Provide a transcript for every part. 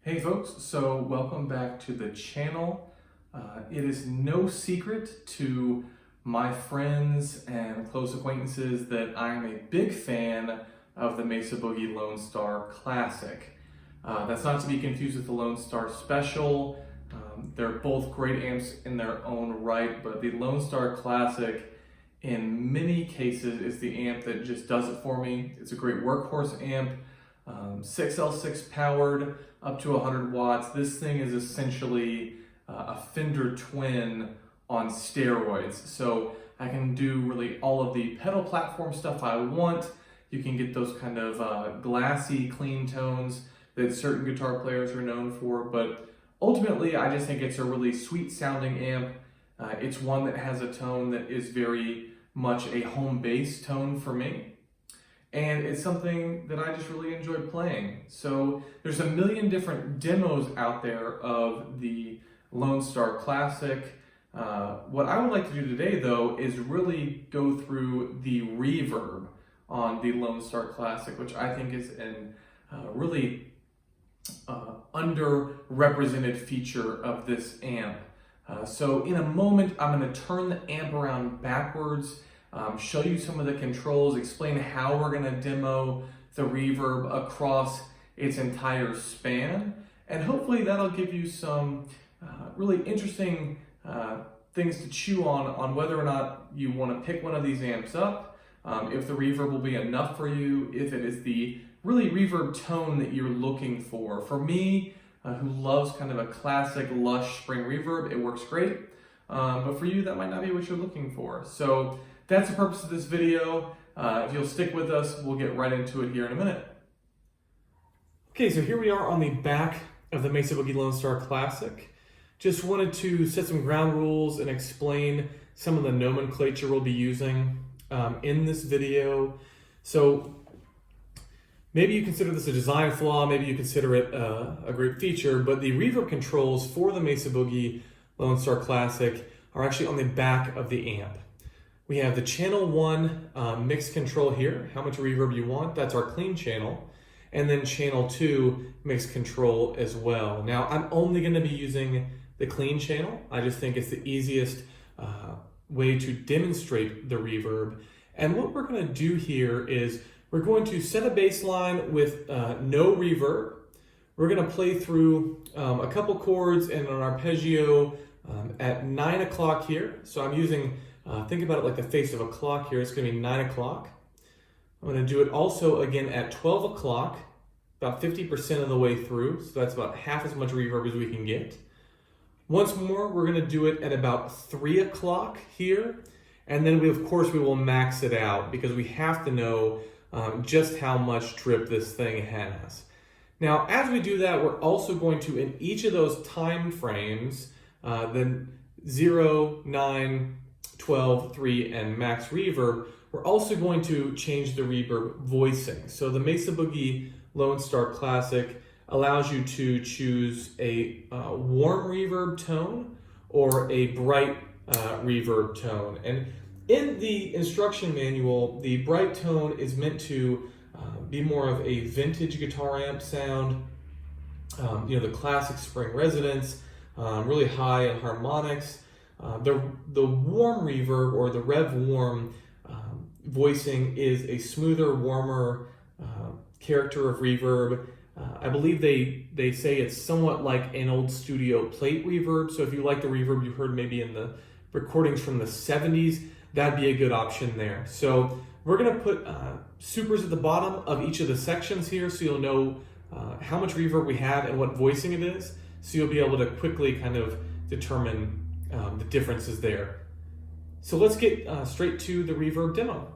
Hey folks, so welcome back to the channel. It is no secret to my friends and close acquaintances that I am a big fan of the Mesa Boogie Lonestar Classic. That's not to be confused with the Lonestar Special. They're both great amps in their own right, but the Lonestar Classic in many cases is the amp that just does it for me. It's a great workhorse amp, 6L6 powered, up to 100 watts. This thing is essentially a Fender Twin on steroids. So I can do really all of the pedal platform stuff I want. You can get those kind of glassy, clean tones that certain guitar players are known for. But ultimately, I just think it's a really sweet sounding amp. It's one that has a tone that is very much a home bass tone for me. And it's something that I just really enjoy playing. So there's a million different demos out there of the Lonestar Classic. What I would like to do today though is really go through the reverb on the Lonestar Classic, which I think is an really underrepresented feature of this amp. So in a moment, I'm going to turn the amp around backwards, show you some of the controls, explain how we're going to demo the reverb across its entire span, and hopefully that'll give you some really interesting things to chew on whether or not you want to pick one of these amps up, if the reverb will be enough for you, if it is the really reverb tone that you're looking for. For me, who loves kind of a classic lush spring reverb, it works great, but for you that might not be what you're looking for. So that's the purpose of this video. If you'll stick with us, we'll get right into it here in a minute. Okay, so here we are on the back of the Mesa Boogie Lonestar Classic. Just wanted to set some ground rules and explain some of the nomenclature we'll be using in this video. So maybe you consider this a design flaw, maybe you consider it a great feature, but the reverb controls for the Mesa Boogie Lonestar Classic are actually on the back of the amp. We have the channel 1 mix control here, how much reverb you want, that's our clean channel, and then channel 2 mix control as well. Now I'm only going to be using the clean channel. I just think it's the easiest way to demonstrate the reverb. And what we're going to do here is we're going to set a bass line with no reverb. We're going to play through a couple chords and an arpeggio at 9 o'clock here. So I'm using, think about it like the face of a clock here. It's going to be 9 o'clock. I'm going to do it also again at 12 o'clock, about 50% of the way through. So that's about half as much reverb as we can get. Once more, we're going to do it at about 3 o'clock here. And then of course we will max it out because we have to know just how much drip this thing has. Now, as we do that, we're also going to, in each of those time frames, then 0, 9, 12, 3, and max reverb, we're also going to change the reverb voicing. So the Mesa Boogie Lonestar Classic allows you to choose a warm reverb tone or a bright reverb tone. And in the instruction manual, the bright tone is meant to be more of a vintage guitar amp sound, the classic spring resonance, really high in harmonics. The warm reverb or the rev warm voicing is a smoother, warmer character of reverb. I believe they say it's somewhat like an old studio plate reverb. So if you like the reverb you heard maybe in the recordings from the 70s, that'd be a good option there. So we're going to put supers at the bottom of each of the sections here so you'll know how much reverb we have and what voicing it is. So you'll be able to quickly kind of determine the differences there. So let's get straight to the reverb demo.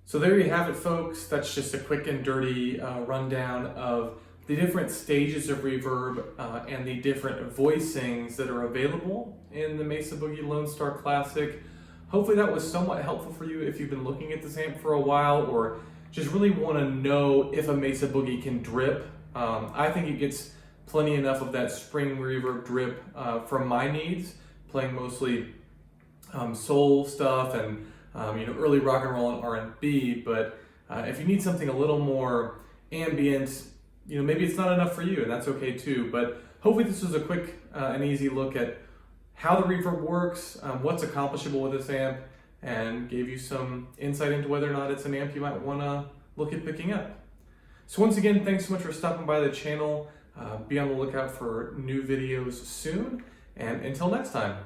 So there you have it, folks. That's just a quick and dirty rundown of the different stages of reverb and the different voicings that are available in the Mesa Boogie Lonestar Classic. Hopefully that was somewhat helpful for you if you've been looking at this amp for a while or just really want to know if a Mesa Boogie can drip. I think it gets plenty enough of that spring reverb drip for my needs, playing mostly soul stuff and early rock and roll and R&B, but if you need something a little more ambient, maybe it's not enough for you, and that's okay too. But hopefully this was a quick and easy look at how the reverb works, what's accomplishable with this amp, and gave you some insight into whether or not it's an amp you might want to look at picking up. So once again, thanks so much for stopping by the channel. Be on the lookout for new videos soon, and until next time.